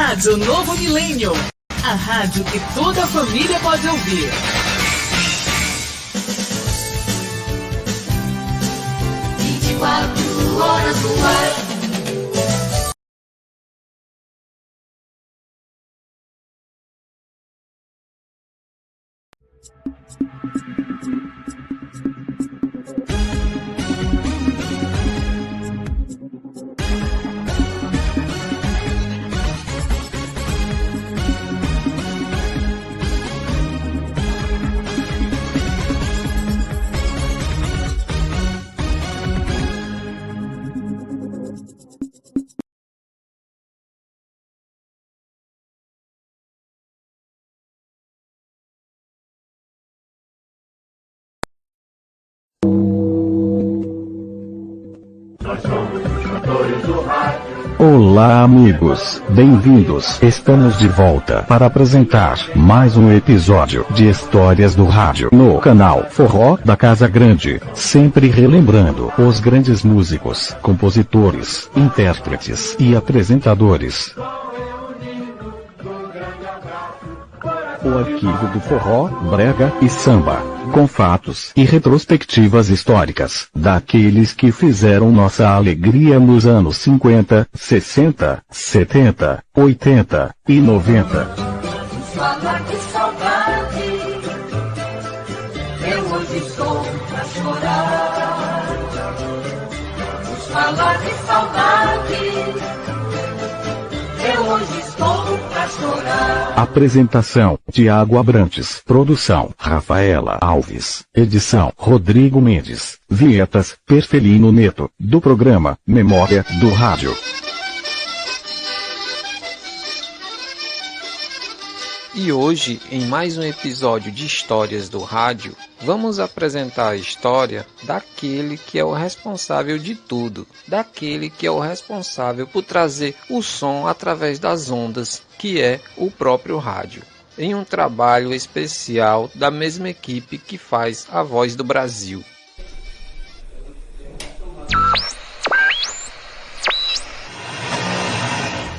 Rádio Novo Milênio. A rádio que toda a família pode ouvir. Horas no ar. Olá amigos, bem-vindos. Estamos de volta para apresentar mais um episódio de Histórias do Rádio no canal Forró da Casa Grande, sempre relembrando os grandes músicos, compositores, intérpretes e apresentadores. O arquivo do forró, brega e samba, com fatos e retrospectivas históricas, daqueles que fizeram nossa alegria nos anos 50, 60, 70, 80 e 90. Falar de saudade, eu hoje estou pra chorar. Vamos falar de saudade, eu hoje estou pra chorar. Apresentação, Tiago Abrantes. Produção, Rafaela Alves. Edição, Rodrigo Mendes. Vinhetas, Perfelino Neto. Do programa, Memória do Rádio. E hoje, em mais um episódio de Histórias do Rádio, vamos apresentar a história daquele que é o responsável de tudo, daquele que é o responsável por trazer o som através das ondas, que é o próprio rádio, em um trabalho especial da mesma equipe que faz a Voz do Brasil.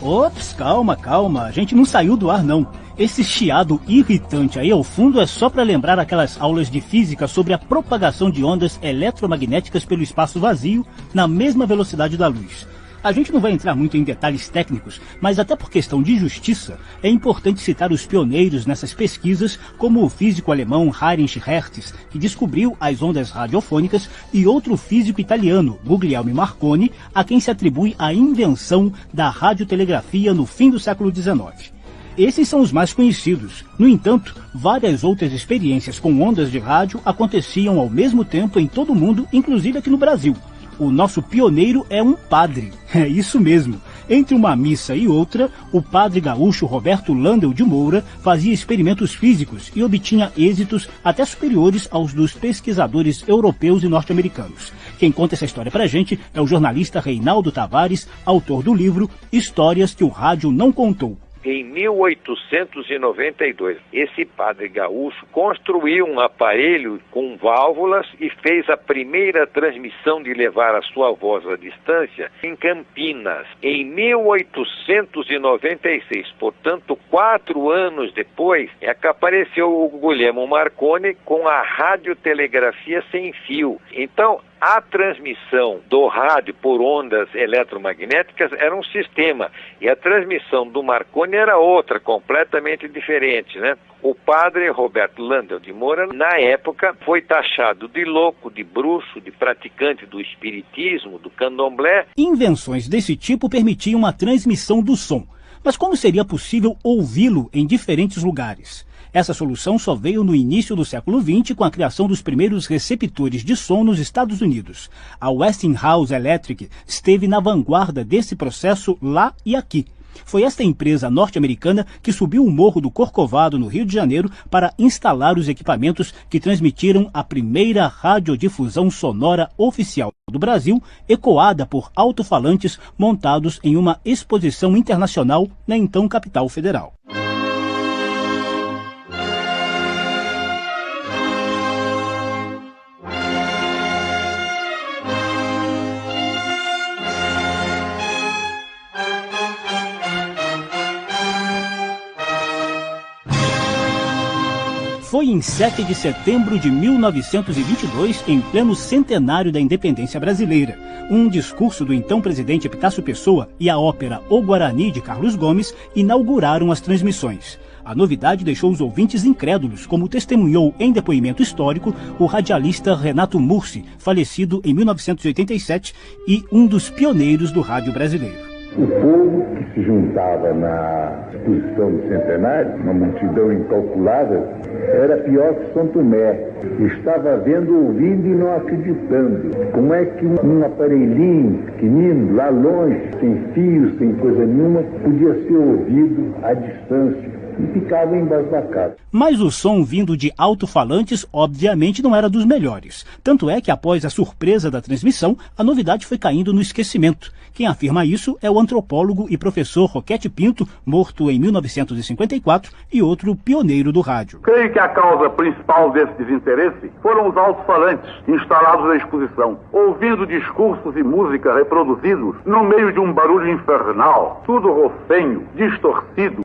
Ops, calma, a gente não saiu do ar não. Esse chiado irritante aí ao fundo é só para lembrar aquelas aulas de física sobre a propagação de ondas eletromagnéticas pelo espaço vazio na mesma velocidade da luz. A gente não vai entrar muito em detalhes técnicos, mas até por questão de justiça, é importante citar os pioneiros nessas pesquisas, como o físico alemão Heinrich Hertz, que descobriu as ondas radiofônicas, e outro físico italiano, Guglielmo Marconi, a quem se atribui a invenção da radiotelegrafia no fim do século XIX. Esses são os mais conhecidos. No entanto, várias outras experiências com ondas de rádio aconteciam ao mesmo tempo em todo o mundo, inclusive aqui no Brasil. O nosso pioneiro é um padre. É isso mesmo. Entre uma missa e outra, o padre gaúcho Roberto Landel de Moura fazia experimentos físicos e obtinha êxitos até superiores aos dos pesquisadores europeus e norte-americanos. Quem conta essa história pra gente é o jornalista Reinaldo Tavares, autor do livro Histórias que o Rádio Não Contou. Em 1892, esse padre gaúcho construiu um aparelho com válvulas e fez a primeira transmissão de levar a sua voz à distância em Campinas. Em 1896, portanto, 4 anos depois, é que apareceu o Guglielmo Marconi com a radiotelegrafia sem fio. Então, a transmissão do rádio por ondas eletromagnéticas era um sistema, e a transmissão do Marconi era outra, completamente diferente, né? O padre Roberto Landel de Moura, na época, foi taxado de louco, de bruxo, de praticante do espiritismo, do candomblé. Invenções desse tipo permitiam a transmissão do som, mas como seria possível ouvi-lo em diferentes lugares? Essa solução só veio no início do século XX com a criação dos primeiros receptores de som nos Estados Unidos. A Westinghouse Electric esteve na vanguarda desse processo lá e aqui. Foi esta empresa norte-americana que subiu o Morro do Corcovado, no Rio de Janeiro, para instalar os equipamentos que transmitiram a primeira radiodifusão sonora oficial do Brasil, ecoada por alto-falantes montados em uma exposição internacional na então capital federal. Foi em 7 de setembro de 1922, em pleno centenário da independência brasileira. Um discurso do então presidente Epitácio Pessoa e a ópera O Guarani de Carlos Gomes inauguraram as transmissões. A novidade deixou os ouvintes incrédulos, como testemunhou em depoimento histórico o radialista Renato Mursi, falecido em 1987 e um dos pioneiros do rádio brasileiro. O povo que se juntava na exposição do centenário, uma multidão incalculável, era pior que São Tomé. Estava vendo, ouvindo e não acreditando. Como é que um aparelhinho pequenino, lá longe, sem fios, sem coisa nenhuma, podia ser ouvido à distância? E ficava embasbacado. Mas o som vindo de alto-falantes, obviamente, não era dos melhores. Tanto é que, após a surpresa da transmissão, a novidade foi caindo no esquecimento. Quem afirma isso é o antropólogo e professor Roquete Pinto, morto em 1954, e outro pioneiro do rádio. Creio que a causa principal desse desinteresse foram os alto-falantes instalados na exposição, ouvindo discursos e música reproduzidos no meio de um barulho infernal, tudo rofenho, distorcido.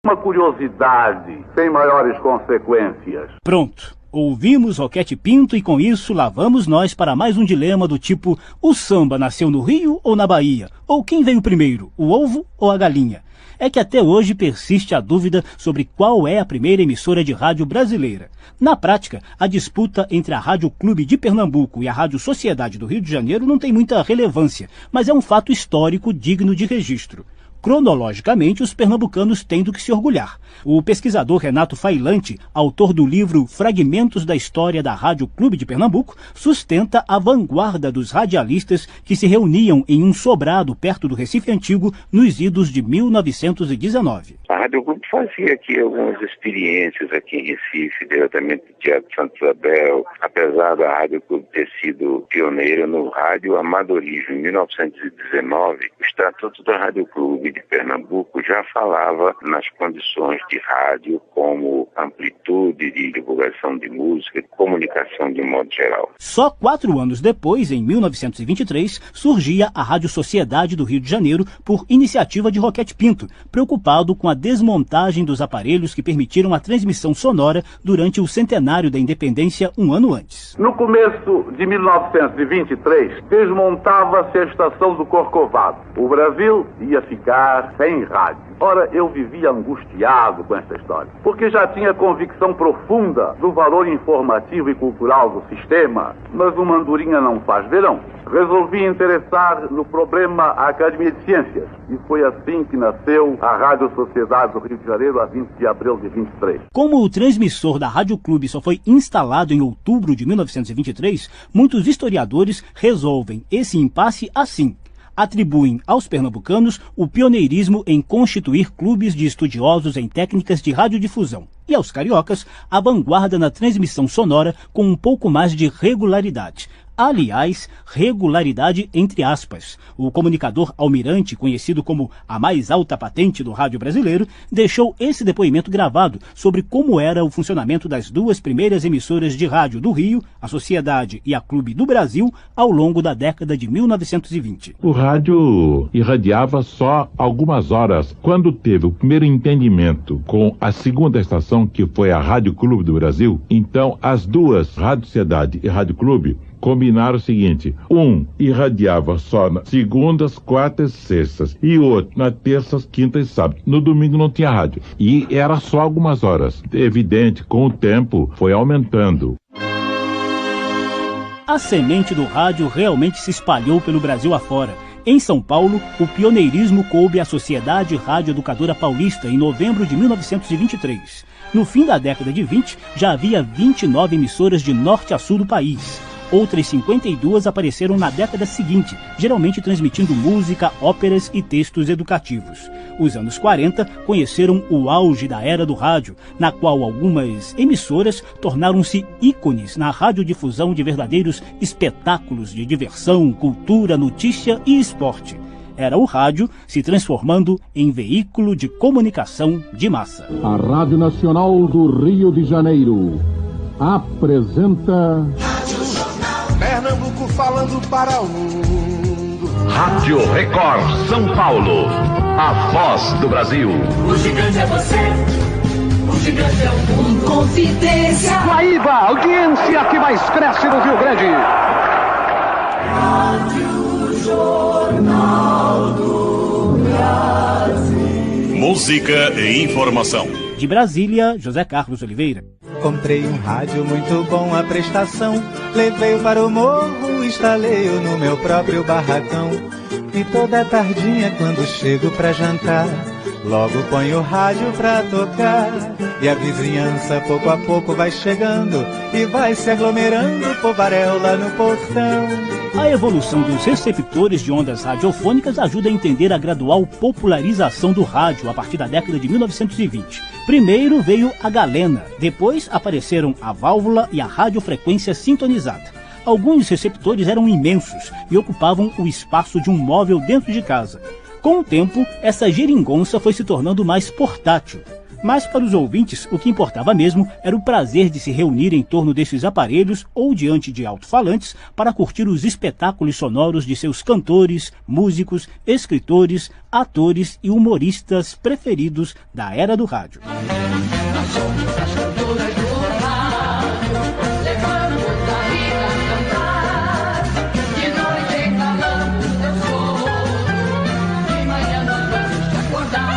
Uma curiosidade, sem maiores consequências. Pronto. Ouvimos Roquete Pinto e com isso lá vamos nós para mais um dilema do tipo: o samba nasceu no Rio ou na Bahia? Ou quem veio primeiro, o ovo ou a galinha? É que até hoje persiste a dúvida sobre qual é a primeira emissora de rádio brasileira. Na prática, a disputa entre a Rádio Clube de Pernambuco e a Rádio Sociedade do Rio de Janeiro não tem muita relevância, mas é um fato histórico digno de registro. Cronologicamente, os pernambucanos têm do que se orgulhar. O pesquisador Renato Failante, autor do livro Fragmentos da História da Rádio Clube de Pernambuco, sustenta a vanguarda dos radialistas que se reuniam em um sobrado perto do Recife Antigo nos idos de 1919. A Rádio Clube fazia aqui algumas experiências aqui em Recife, diretamente do Teatro Santa Isabel. Apesar da Rádio Clube ter sido pioneira no rádio amadorismo, em 1919, o Estatuto da Rádio Clube de Pernambuco já falava nas condições de rádio como amplitude de divulgação de música, comunicação de modo geral. Só 4 anos depois, em 1923, surgia a Rádio Sociedade do Rio de Janeiro por iniciativa de Roquete Pinto, preocupado com a desmontagem dos aparelhos que permitiram a transmissão sonora durante o centenário da independência um ano antes. No começo de 1923, desmontava-se a estação do Corcovado. O Brasil ia ficar sem rádio. Ora, eu vivia angustiado com essa história, porque já tinha convicção profunda do valor informativo e cultural do sistema, mas uma andorinha não faz verão. Resolvi interessar no problema a Academia de Ciências, e foi assim que nasceu a Rádio Sociedade do Rio de Janeiro, a 20 de abril de 23. Como o transmissor da Rádio Clube só foi instalado em outubro de 1923, muitos historiadores resolvem esse impasse assim. Atribuem aos pernambucanos o pioneirismo em constituir clubes de estudiosos em técnicas de radiodifusão, e aos cariocas a vanguarda na transmissão sonora com um pouco mais de regularidade. Aliás, regularidade entre aspas. O comunicador Almirante, conhecido como a mais alta patente do rádio brasileiro, deixou esse depoimento gravado sobre como era o funcionamento das duas primeiras emissoras de rádio do Rio, a Sociedade e a Clube do Brasil, ao longo da década de 1920. O rádio irradiava só algumas horas. Quando teve o primeiro entendimento com a segunda estação, que foi a Rádio Clube do Brasil, então as duas, Rádio Sociedade e Rádio Clube, combinaram o seguinte: um irradiava só nas segundas, quartas e sextas, e outro nas terças, quintas e sábados. No domingo não tinha rádio. E era só algumas horas. Evidente, com o tempo, foi aumentando. A semente do rádio realmente se espalhou pelo Brasil afora. Em São Paulo, o pioneirismo coube à Sociedade Rádio Educadora Paulista em novembro de 1923. No fim da década de 20, já havia 29 emissoras de norte a sul do país. Outras 52 apareceram na década seguinte, geralmente transmitindo música, óperas e textos educativos. Os anos 40 conheceram o auge da era do rádio, na qual algumas emissoras tornaram-se ícones na radiodifusão de verdadeiros espetáculos de diversão, cultura, notícia e esporte. Era o rádio se transformando em veículo de comunicação de massa. A Rádio Nacional do Rio de Janeiro apresenta... Pernambuco falando para o mundo. Rádio Record São Paulo, a voz do Brasil. O gigante é você, o gigante é o mundo. Confidência. Guaíba, audiência que mais cresce no Rio Grande. Rádio Jornal do Brasil. Música e informação. De Brasília, José Carlos Oliveira. Comprei um rádio muito bom, a prestação. Levei-o para o morro, instalei-o no meu próprio barracão. E toda tardinha quando chego pra jantar, logo ponho o rádio pra tocar. E a vizinhança pouco a pouco vai chegando e vai se aglomerando, povaréu lá no portão. A evolução dos receptores de ondas radiofônicas ajuda a entender a gradual popularização do rádio a partir da década de 1920. Primeiro veio a galena, depois apareceram a válvula e a radiofrequência sintonizada. Alguns receptores eram imensos e ocupavam o espaço de um móvel dentro de casa. Com o tempo, essa geringonça foi se tornando mais portátil. Mas para os ouvintes, o que importava mesmo era o prazer de se reunir em torno desses aparelhos ou diante de alto-falantes para curtir os espetáculos sonoros de seus cantores, músicos, escritores, atores e humoristas preferidos da era do rádio. Nós somos as cantoras do rádio, levamos a vida a cantar. De noite embalamos teu som, de manhã nós vamos te acordar.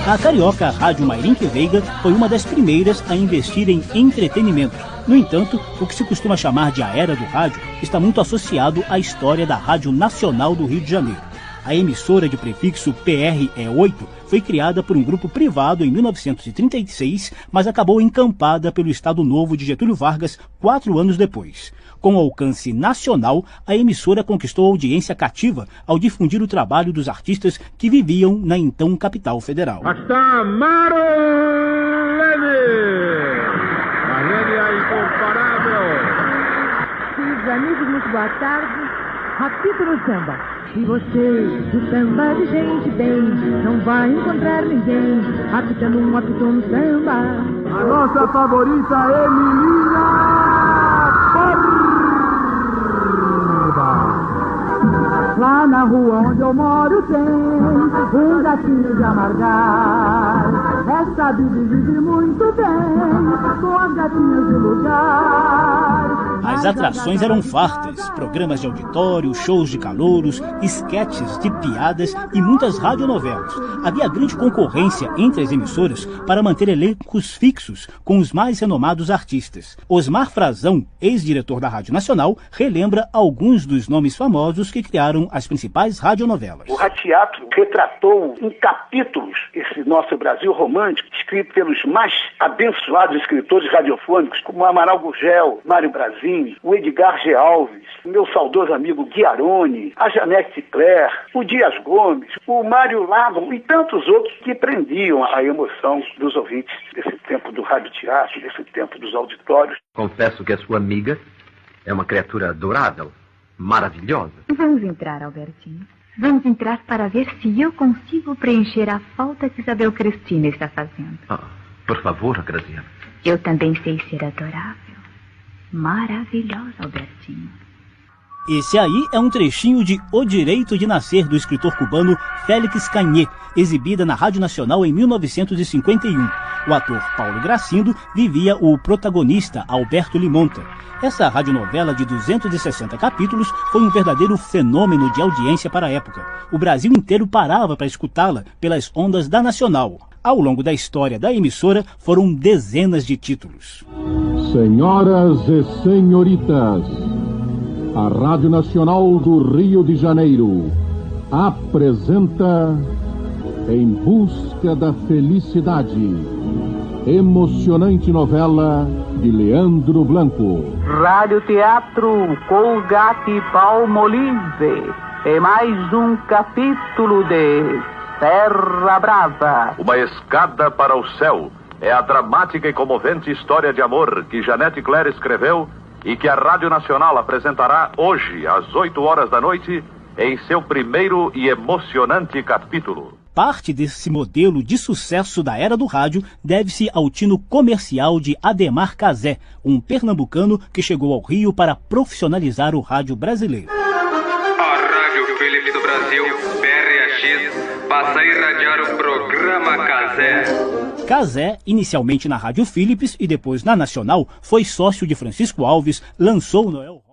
A carioca Rádio Mairinque Veiga foi uma das primeiras a investir em entretenimento. No entanto, o que se costuma chamar de a era do rádio está muito associado à história da Rádio Nacional do Rio de Janeiro. A emissora de prefixo PRE8 foi criada por um grupo privado em 1936, mas acabou encampada pelo Estado Novo de Getúlio Vargas 4 anos depois. Com alcance nacional, a emissora conquistou audiência cativa ao difundir o trabalho dos artistas que viviam na então capital federal. Está Marlene, a rede incomparável. Queridos amigos, muito boa tarde. Apito no samba. E você, do samba de gente bem, não vai encontrar ninguém apitando um apito no samba. A nossa favorita Emilinha Borba. Lá na rua onde eu moro tem um gatinho de amargar. É sabido e vive muito bem com as gatinhas do lugar. As atrações eram fartas, programas de auditório, shows de calouros, esquetes de piadas e muitas radionovelas. Havia grande concorrência entre as emissoras para manter elencos fixos com os mais renomados artistas. Osmar Frazão, ex-diretor da Rádio Nacional, relembra alguns dos nomes famosos que criaram as principais radionovelas. O radioteatro retratou em capítulos esse nosso Brasil romântico, escrito pelos mais abençoados escritores radiofônicos, como Amaral Gurgel, Mário Brasil, o Edgar G. Alves, o meu saudoso amigo Guiarone, a Janete Claire, o Dias Gomes, o Mário Lago e tantos outros que prendiam a emoção dos ouvintes desse tempo do radioteatro, desse tempo dos auditórios. Confesso que a sua amiga é uma criatura adorável, maravilhosa. Vamos entrar, Albertinho. Vamos entrar para ver se eu consigo preencher a falta que Isabel Cristina está fazendo. Por favor, Graziano. Eu também sei ser adorável. Maravilhosa, Albertinho. Esse aí é um trechinho de O Direito de Nascer, do escritor cubano Félix Cañé, exibida na Rádio Nacional em 1951. O ator Paulo Gracindo vivia o protagonista Alberto Limonta. Essa radionovela de 260 capítulos foi um verdadeiro fenômeno de audiência para a época. O Brasil inteiro parava para escutá-la pelas ondas da Nacional. Ao longo da história da emissora, foram dezenas de títulos. Senhoras e senhoritas, a Rádio Nacional do Rio de Janeiro apresenta Em Busca da Felicidade, emocionante novela de Leandro Blanco. Radioteatro Colgate Palmolive é mais um capítulo de Terra Brava. Uma escada para o céu é a dramática e comovente história de amor que Janete Claire escreveu e que a Rádio Nacional apresentará hoje, às 8 horas da noite, em seu primeiro e emocionante capítulo. Parte desse modelo de sucesso da era do rádio deve-se ao tino comercial de Ademar Cazé, um pernambucano que chegou ao Rio para profissionalizar o rádio brasileiro. A Rádio Philips do Brasil, PRX, passa a irradiar o programa Cazé. Cazé, inicialmente na Rádio Philips e depois na Nacional, foi sócio de Francisco Alves, lançou Noel